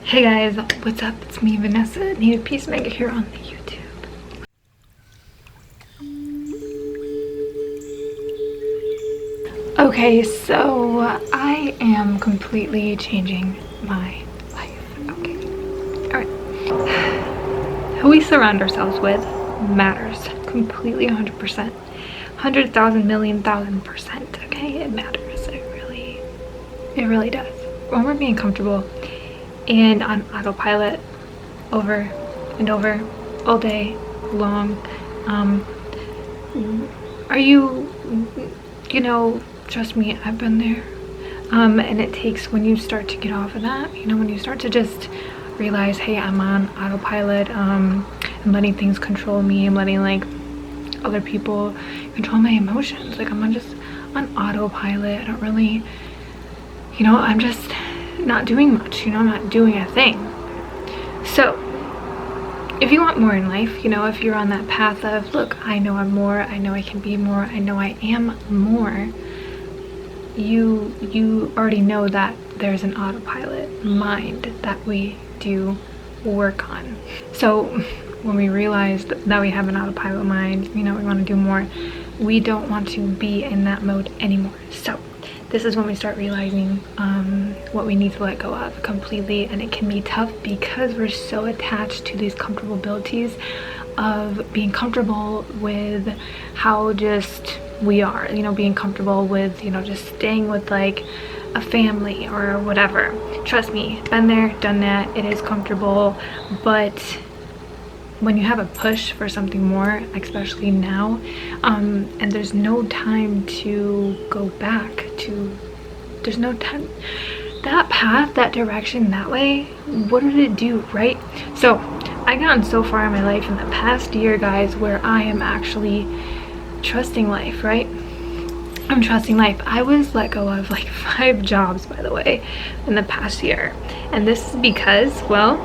Hey guys, what's up? It's me, Vanessa, Native Peacemaker here on the YouTube. Okay, so I am completely changing my life. Okay, alright. Who we surround ourselves with matters completely 100%. 100,000 million thousand percent, okay? It matters. It really does. When we're being comfortable and on autopilot over and over all day long, are you know, trust me, I've been there. And it takes, when you start to get off of that, you know, when you start to just realize, hey, I'm on autopilot, I'm letting things control me, I'm letting like other people control my emotions, like I'm just on autopilot. I don't really, you know, I'm just not doing much, you know, I'm not doing a thing. So if you want more in life, you know, if you're on that path of, look, I know I'm more, I know I can be more, I know I am more, you already know that there's an autopilot mind that we do work on. So when we realize that we have an autopilot mind, you know, we want to do more, we don't want to be in that mode anymore. So this is when we start realizing what we need to let go of completely, and it can be tough because we're so attached to these comfortabilities of being comfortable with how just we are, you know, being comfortable with, you know, just staying with like a family or whatever. Trust me, been there, done that. It is comfortable, but when you have a push for something more, especially now, and there's no time to go back to, there's no time, that path, that direction, that way, what did it do, right? So I've gotten so far in my life in the past year, guys, where I am actually trusting life, right? I'm trusting life. I was let go of like 5 jobs, by the way, in the past year. And this is because, well,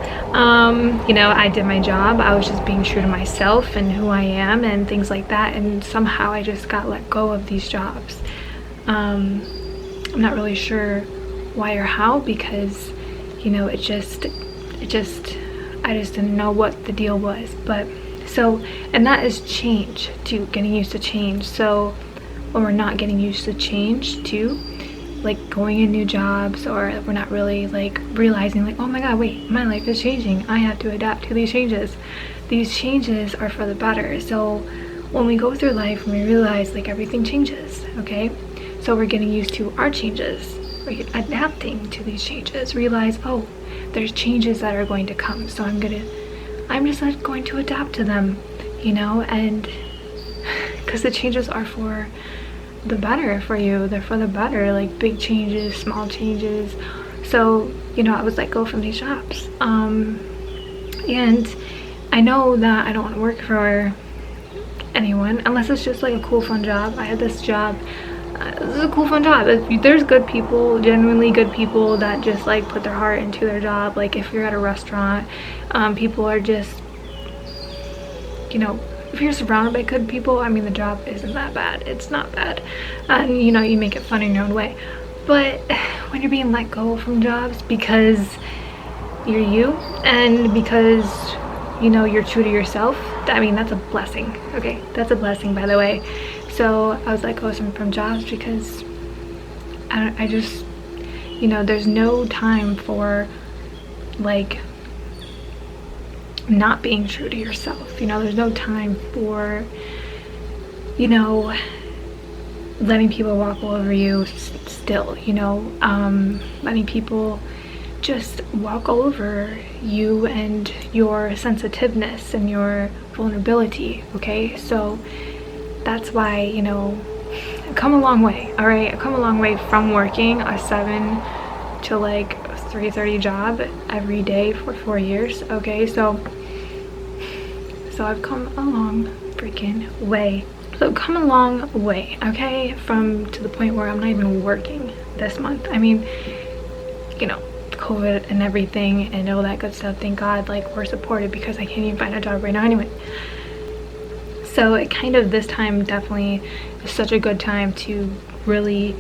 you know, I did my job. I was just being true to myself and who I am and things like that. And somehow I just got let go of these jobs. I'm not really sure why or how, because, you know, I just didn't know what the deal was. But so, and that is change too, getting used to change. So when we're not getting used to change too, like going in new jobs, or we're not really like realizing like, oh my god, wait, my life is changing, I have to adapt to these changes. These changes are for the better. So when we go through life and we realize like everything changes, okay, so we're getting used to our changes, we're adapting to these changes, realize, oh, there's changes that are going to come, so I'm just like going to adapt to them, you know, and because the changes are for the better for you, they're for the better, like big changes, small changes. So, you know, I was let go from these jobs, and I know that I don't want to work for anyone unless it's just like a cool fun job. I had this job, this is a cool fun job. There's good people, genuinely good people that just like put their heart into their job. Like if you're at a restaurant, people are just, you know, if you're surrounded by good people, I mean, the job isn't that bad. It's not bad. And, you know, you make it fun in your own way. But when you're being let go from jobs because you're you, and because, you know, you're true to yourself, I mean, that's a blessing. Okay, that's a blessing, by the way. So I was let go from jobs because I just, you know, there's no time for like not being true to yourself, you know, there's no time for, you know, letting people walk all over you still, you know, letting people just walk all over you and your sensitiveness and your vulnerability, okay? So that's why, you know, I've come a long way, all right? I've come a long way from working a 7 to like 3:30 job every day for 4 years, okay? So I've come a long freaking way. So I've come a long way, okay? To the point where I'm not even working this month. I mean, you know, COVID and everything and all that good stuff, thank God, like, we're supported because I can't even find a job right now anyway. So it kind of, this time definitely is such a good time to really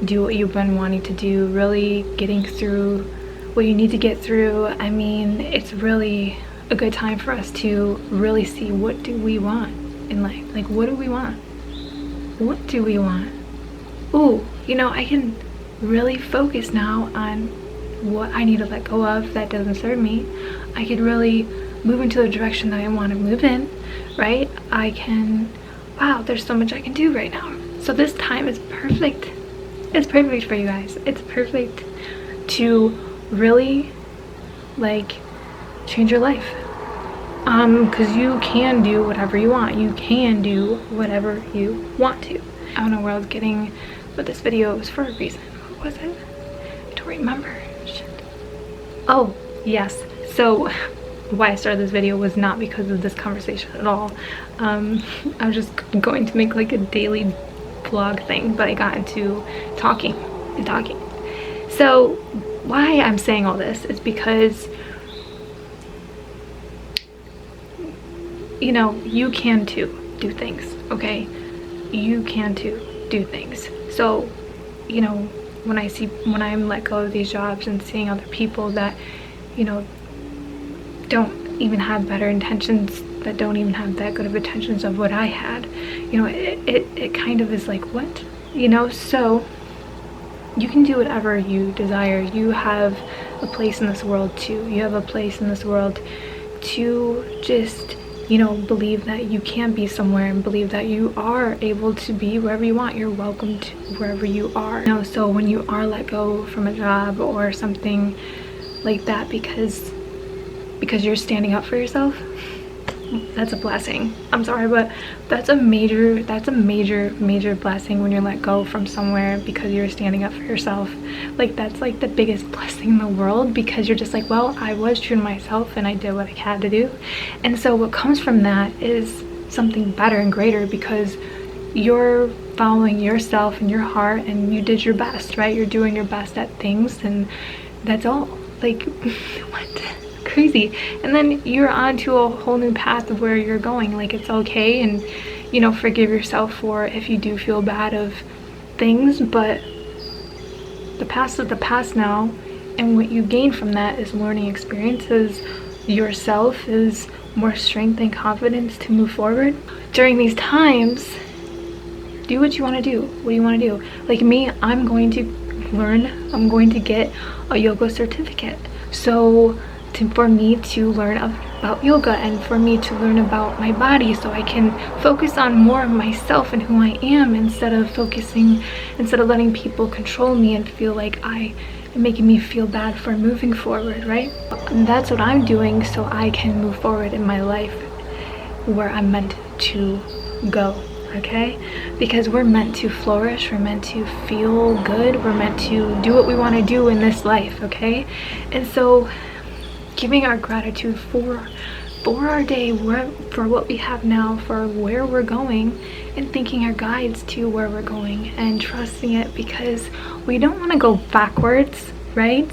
do what you've been wanting to do, really getting through what you need to get through. I mean, it's really a good time for us to really see, what do we want in life? Like, what do we want? What do we want? Ooh, you know, I can really focus now on what I need to let go of that doesn't serve me. I could really move into the direction that I want to move in, right? I can, wow, there's so much I can do right now. So this time is perfect. It's perfect for you guys. It's perfect to really, like, change your life. Because you can do whatever you want. You can do whatever you want to. I don't know where I was getting, but this video was for a reason. What was it? I don't remember. Shit. Oh, yes. So why I started this video was not because of this conversation at all. I was just going to make like a daily vlog thing, but I got into talking. So why I'm saying all this is because, you know, you can too do things, okay? You can too do things. So, you know, when I'm let go of these jobs and seeing other people that, you know, don't even have better intentions, that don't even have that good of intentions of what I had, you know, it kind of is like, what? You know, so you can do whatever you desire. You have a place in this world too. You have a place in this world to just, you know, believe that you can be somewhere and believe that you are able to be wherever you want. You're welcome to wherever you are. You know, so when you are let go from a job or something like that because you're standing up for yourself, that's a blessing. I'm sorry, but that's a major blessing when you're let go from somewhere because you're standing up for yourself. Like, that's like the biggest blessing in the world, because you're just like, well, I was true to myself and I did what I had to do. And so what comes from that is something better and greater, because you're following yourself and your heart and you did your best, right? You're doing your best at things, and that's all. Like, what? Crazy. And then you're on to a whole new path of where you're going. Like, it's okay, and, you know, forgive yourself for if you do feel bad of things, but the past is the past now, and what you gain from that is learning experiences yourself, is more strength and confidence to move forward. During these times, do what you want to do. What do you want to do? Like me, I'm going to get a yoga certificate. So for me to learn about yoga and for me to learn about my body, so I can focus on more of myself and who I am, instead of letting people control me and feel like making me feel bad for moving forward, right? And that's what I'm doing, so I can move forward in my life where I'm meant to go, okay? Because we're meant to flourish, we're meant to feel good, we're meant to do what we want to do in this life, okay? And so giving our gratitude for our day, for what we have now, for where we're going, and thanking our guides to where we're going, and trusting it, because we don't want to go backwards, right?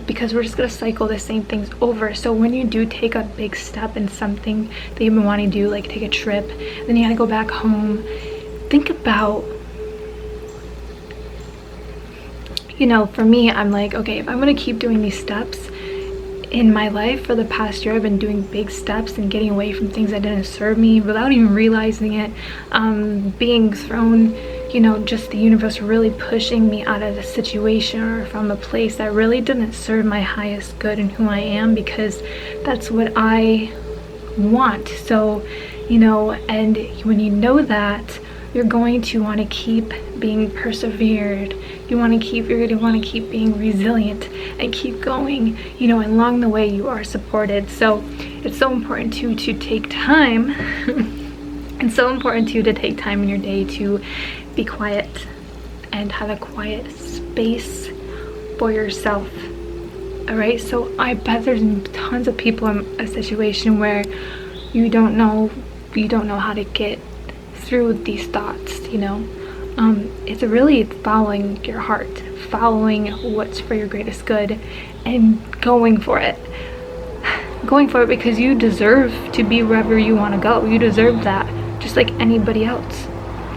Because we're just gonna cycle the same things over. So when you do take a big step in something that you've been wanting to do, like take a trip, then you gotta go back home, think about, you know, for me, I'm like, okay, if I'm gonna keep doing these steps in my life, for the past year I've been doing big steps and getting away from things that didn't serve me without even realizing it, being thrown, you know, just the universe really pushing me out of the situation or from a place that really didn't serve my highest good and who I am, because that's what I want. So, you know, and when you know that, you're going to want to keep being persevered. You're going to want to keep being resilient and keep going, you know, and along the way you are supported. So it's so important to take time it's so important to take time in your day to be quiet and have a quiet space for yourself. All right, so I bet there's tons of people in a situation where you don't know how to get through these thoughts, you know. It's really following your heart, following what's for your greatest good, and going for it, because you deserve to be wherever you want to go. You deserve that, just like anybody else.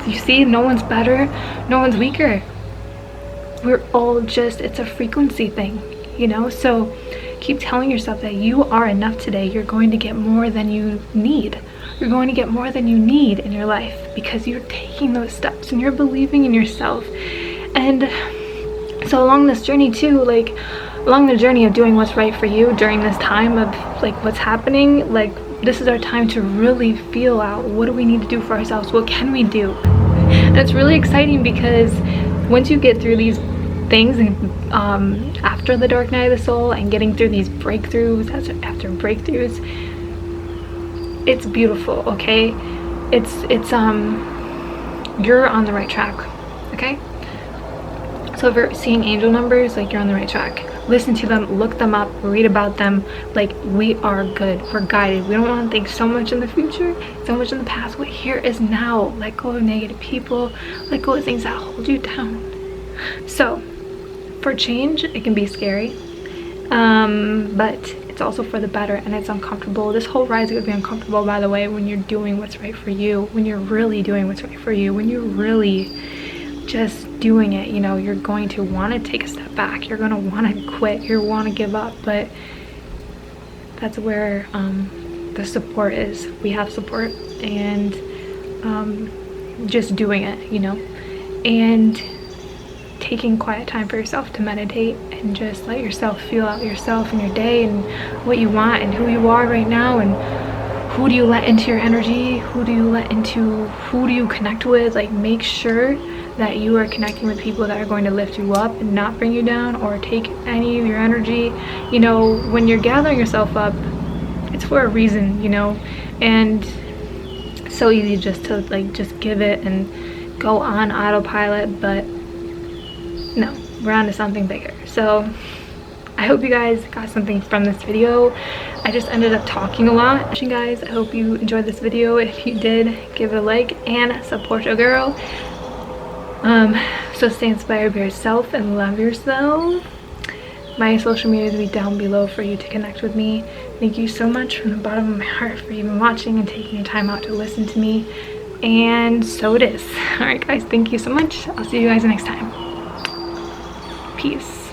You see, no one's better, no one's weaker. We're all just, it's a frequency thing, you know? So keep telling yourself that you are enough today. You're going to get more than you need. You're going to get more than you need in your life because you're taking those steps and you're believing in yourself. And so along this journey too, like along the journey of doing what's right for you during this time of like what's happening, like this is our time to really feel out what do we need to do for ourselves, what can we do. And it's really exciting because once you get through these things and after the dark night of the soul and getting through these breakthroughs after breakthroughs, it's beautiful. Okay, it's you're on the right track. Okay, so if you're seeing angel numbers, like you're on the right track. Listen to them, look them up, read about them. Like we are good, we're guided. We don't want to think so much in the future, so much in the past. What here is now. Let go of negative people, let go of things that hold you down. So for change, it can be scary, but it's also for the better, and it's uncomfortable. This whole ride is going to be uncomfortable, by the way, when you're doing what's right for you, when you're really doing what's right for you, when you're really just doing it. You know, you're going to want to take a step back, you're going to want to quit, you want to give up, but that's where the support is. We have support, and just doing it, you know, and taking quiet time for yourself to meditate and just let yourself feel out yourself and your day and what you want and who you are right now, and who do you let into your energy, who do you connect with. Like make sure that you are connecting with people that are going to lift you up and not bring you down or take any of your energy. You know, when you're gathering yourself up, it's for a reason, you know, and so easy just to like just give it and go on autopilot, but no, we're on to something bigger. So I hope you guys got something from this video. I just ended up talking a lot. Guys, I hope you enjoyed this video. If you did, give it a like and support your girl. So stay inspired by yourself and love yourself. My social media will be down below for you to connect with me. Thank you so much from the bottom of my heart for even watching and taking your time out to listen to me. And so it is. Alright guys, thank you so much. I'll see you guys next time. Peace.